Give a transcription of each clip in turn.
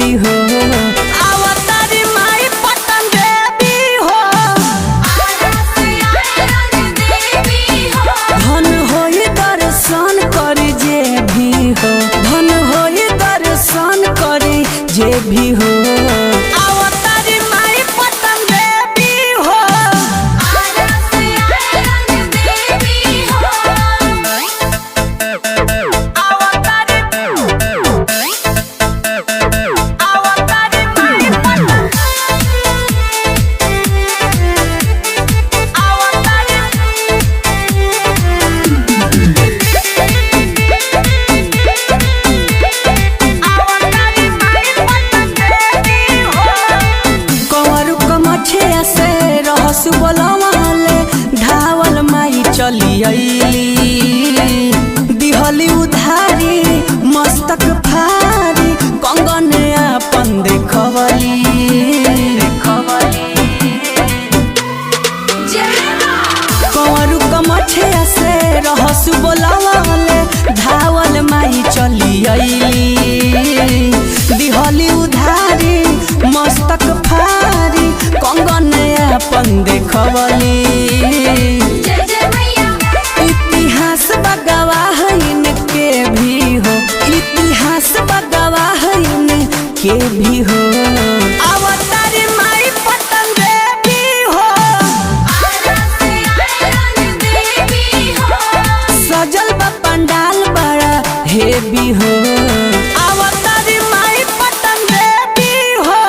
भी हो अवतारी माई पटन देवी हो धन होई दर्शन करी जे भी हो धन होई दर्शन करी जे भी हो अवतारी माई पटन देवी हो बोलवाले धावल माई चली अइली दिहली उधारी मस्तक फारी कंगन अपन देखवली कंवरू कमठिया से रहसु बोलवाले धावल माई चली अइली दिहली उधारी मस्तक फारी कंगन अपन देखवली इतिहास बगवाह इनके भी हो इतिहास बगवाह इनके भी हो अवतारी माई पटन देवी हो सजल बा पंडाल बड़ा हेवी हो अवतारी माई पटन देवी हो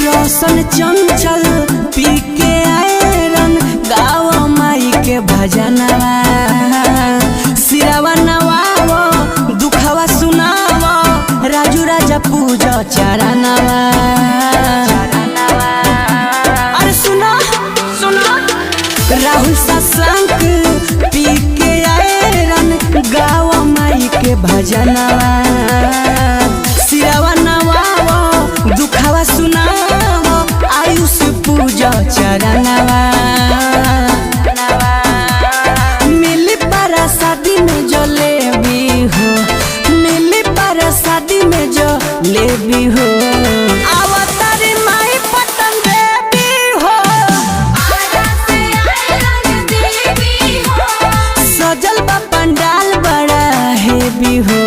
चंचल पी के आयरन गाँव माई के भजनवा सिरावा नवावो दुखवा सुनावो राजू राजा पूजा चरणवा अरे सुनो सुनो राहुल सत्संग पी के आयरन गाँव माई के भजनवा सिरावा नवावो दुखवा सुनावो आयुष पूजा चरणवा मिली पारा शादी में जो ले भी हो मिली पारा शादी में जो ले भी हो अवतारी माई पटन देवी हो सजल बा पंडाल बड़ा हेवी हो।